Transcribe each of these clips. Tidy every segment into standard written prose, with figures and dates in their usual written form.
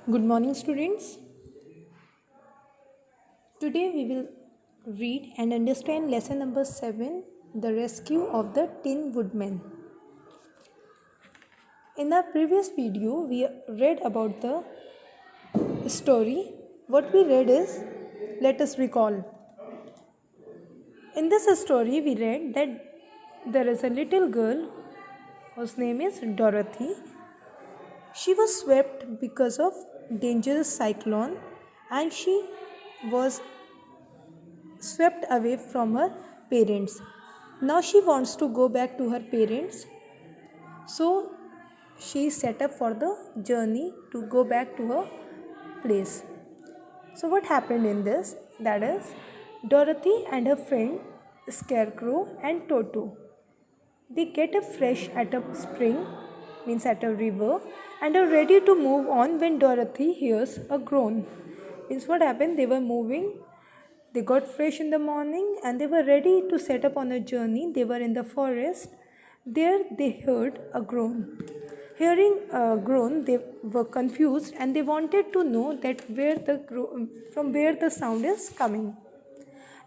Good morning, students. Today we will read and understand lesson number 7, The Rescue of the Tin Woodman. In our previous video, we read about the story. What we read is, let us recall. In this story, we read that there is a little girl whose name is Dorothy. She was swept because of dangerous cyclone and she was swept away from her parents. Now she wants to go back to her parents, so she set up for the journey to go back to her place. So what happened in this? That is, Dorothy and her friend Scarecrow and Toto, they get up fresh at a spring, means at a river, and are ready to move on when Dorothy hears a groan. Means what happened? They were moving. They got fresh in the morning and they were ready to set up on a journey. They were in the forest. There they heard a groan. Hearing a groan, they were confused and they wanted to know that from where the sound is coming.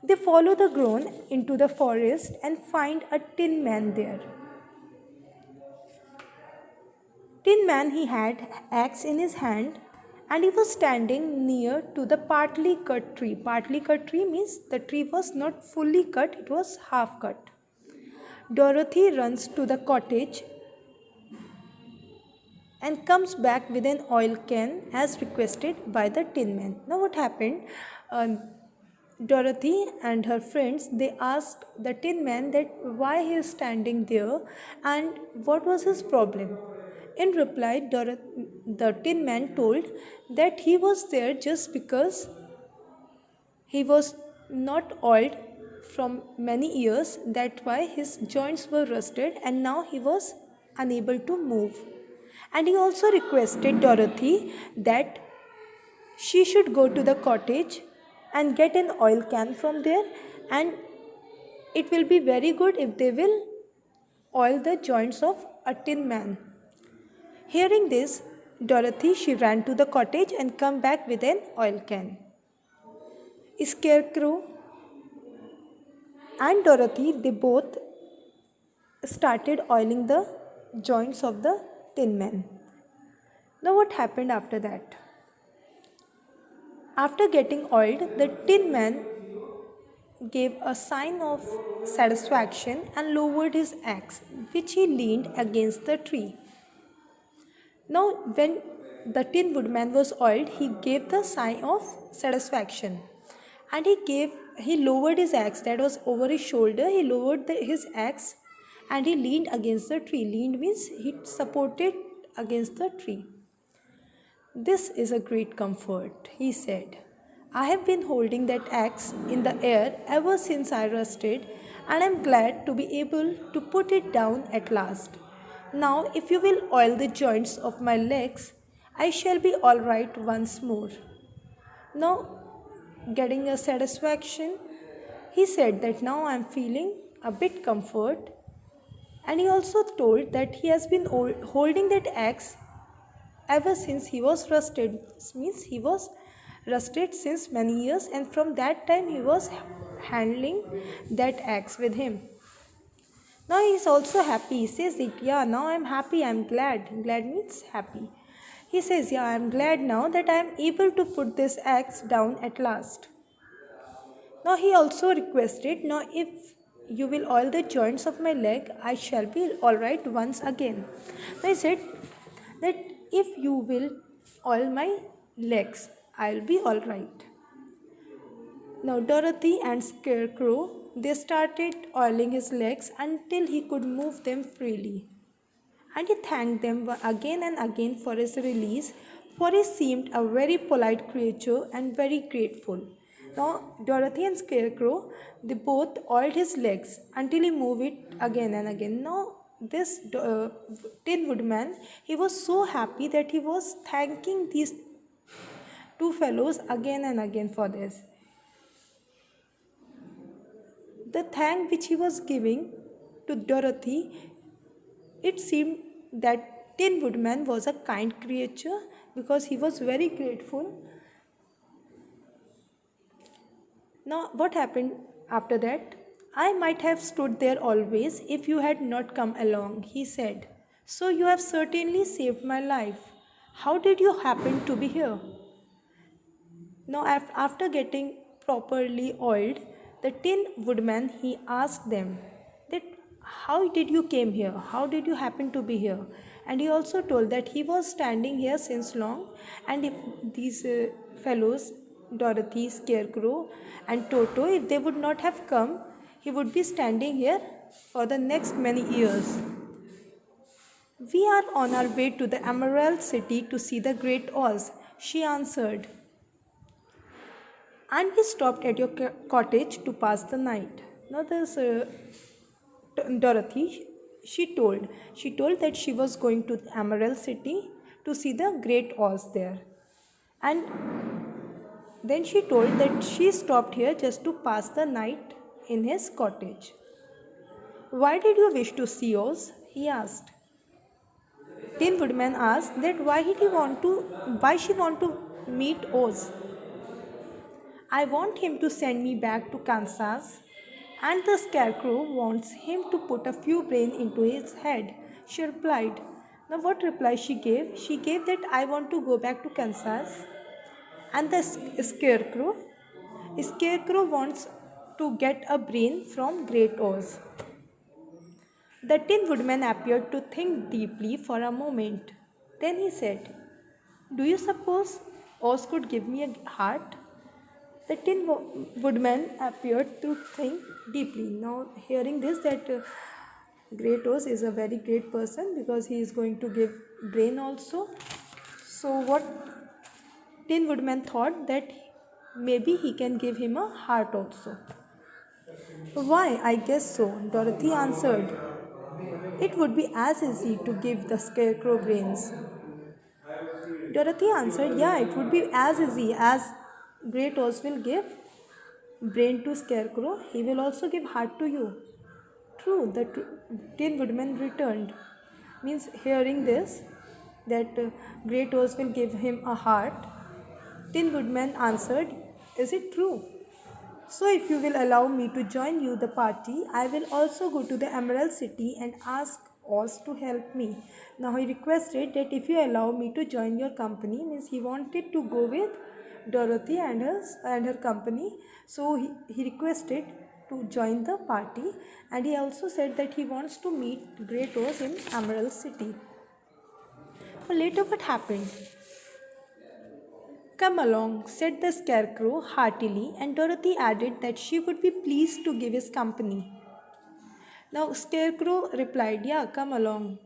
They follow the groan into the forest and find a tin man there. Tin Man, he had axe in his hand and he was standing near to the partly cut tree. Partly cut tree means the tree was not fully cut, it was half cut. Dorothy runs to the cottage and comes back with an oil can as requested by the Tin Man. Now what happened? Dorothy and her friends, they asked the Tin Man that why he is standing there and what was his problem. In reply, the Tin Man told that he was there just because he was not oiled from many years. That's why his joints were rusted and now he was unable to move. And he also requested Dorothy that she should go to the cottage and get an oil can from there, and it will be very good if they will oil the joints of a tin man. Hearing this, Dorothy, she ran to the cottage and come back with an oil can. Scarecrow and Dorothy, they both started oiling the joints of the tin man. Now what happened after that? After getting oiled, the tin man gave a sign of satisfaction and lowered his axe, which he leaned against the tree. Now, when the Tin Woodman was oiled, he gave the sign of satisfaction, and he lowered his axe that was over his shoulder. He lowered his axe, and he leaned against the tree. Leaned means he supported against the tree. This is a great comfort, he said. I have been holding that axe in the air ever since I rested, and I am glad to be able to put it down at last. Now, if you will oil the joints of my legs, I shall be all right once more. Now, getting a satisfaction, he said that now I am feeling a bit comfort, and he also told that he has been holding that axe ever since he was rusted. This means he was rusted since many years, and from that time he was handling that axe with him. Now he is also happy. He says that, yeah, now I am happy, I am glad. Glad means happy. He says, yeah, I am glad now that I am able to put this axe down at last. Now he also requested, now if you will oil the joints of my leg, I shall be alright once again. Now he said that if you will oil my legs, I'll be alright. Now Dorothy and Scarecrow, they started oiling his legs until he could move them freely. And he thanked them again and again for his release, for he seemed a very polite creature and very grateful. Now, Dorothy and Scarecrow, they both oiled his legs until he moved it again and again. Now, this Tin Woodman, he was so happy that he was thanking these two fellows again and again for this. The thank which he was giving to Dorothy, it seemed that Tin Woodman was a kind creature because he was very grateful. Now, what happened after that? I might have stood there always if you had not come along, he said. So you have certainly saved my life. How did you happen to be here? Now, after getting properly oiled, the Tin Woodman he asked them that how did you came here? How did you happen to be here? And he also told that he was standing here since long, and if these fellows, Dorothy, Scarecrow, and Toto, if they would not have come, he would be standing here for the next many years. We are on our way to the Emerald City to see the Great Oz, she answered. And we stopped at your cottage to pass the night. Now this Dorothy, she told that she was going to the Emerald City to see the Great Oz there, and then she told that she stopped here just to pass the night in his cottage. Why did you wish to see Oz? He asked. Tin Woodman asked that why she want to meet Oz. I want him to send me back to Kansas, and the Scarecrow wants him to put a few brains into his head, she replied. Now, what reply she gave? She gave that I want to go back to Kansas, and the Scarecrow wants to get a brain from Great Oz. The Tin Woodman appeared to think deeply for a moment. Then he said, do you suppose Oz could give me a heart? The Woodman appeared to think deeply. Now, hearing this, that Great Oz is a very great person because he is going to give brain also. So, what Tin Woodman thought that maybe he can give him a heart also. Why? I guess so, Dorothy answered. It would be as easy to give the Scarecrow brains. Dorothy answered, yeah, it would be as easy as Great Oz will give brain to Scarecrow, he will also give heart to you. True, the Tin Woodman returned. Means hearing this, that Great Oz will give him a heart, Tin Woodman answered, is it true? So if you will allow me to join you the party, I will also go to the Emerald City and ask Oz to help me. Now he requested that if you allow me to join your company, means he wanted to go with Dorothy and her company. So he requested to join the party, and he also said that he wants to meet Great Oz in Emerald City. But later what happened? Come along, said the Scarecrow heartily, and Dorothy added that she would be pleased to give his company. Now, Scarecrow replied, yeah, come along.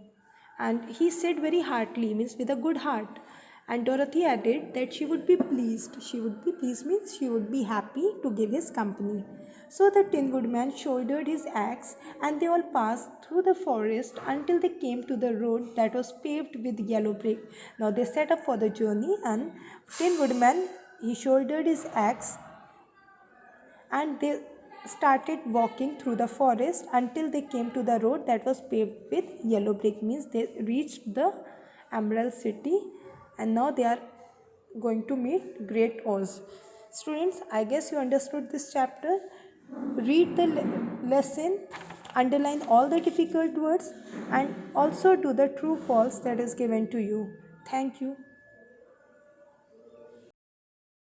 And he said very heartily, means with a good heart. And Dorothy added that she would be pleased. She would be pleased means she would be happy to give his company. So the Tin Woodman shouldered his axe, and they all passed through the forest until they came to the road that was paved with yellow brick. Now they set up for the journey, and Tin Woodman he shouldered his axe, and they started walking through the forest until they came to the road that was paved with yellow brick. Means they reached the Emerald City, and now they are going to meet Great Oz. Students, I guess you understood this chapter. Read the lesson, underline all the difficult words, and also do the true false that is given to you. Thank you.